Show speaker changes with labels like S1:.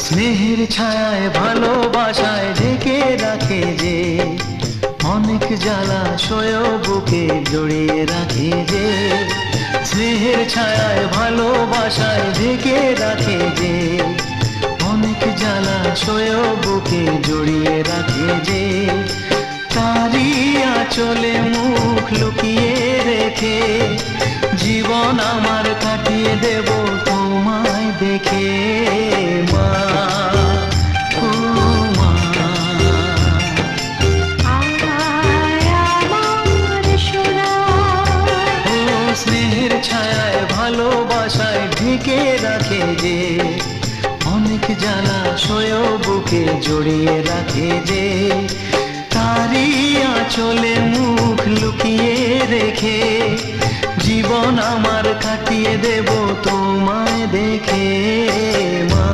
S1: স্নেহের ছায়ায় ভালোবাসায় ঢেকে রাখে যে, অনেক জ্বালাশয় বুকে জড়িয়ে রাখে যে। স্নেহের ছায়ায় ভালোবাসায় ঢেকে রাখে যে, অনেক জ্বালাশয় বুকে জড়িয়ে রাখে যে। তারি আঁচলে মুখ লুকিয়ে রেখে জীবন আমার কাটিয়ে দেব তোমায় দেখে। মা, ও মা, ও স্নেহের ছায়ায় ভালোবাসায় ঢেকে রাখে যে, অনেক জ্বালাশয় বুকে জড়িয়ে রাখে যে। তারি আঁচলে মুখ লুকিয়ে রেখে জীবন আমার কাটিয়ে দেব তোমায় দেখে। মা।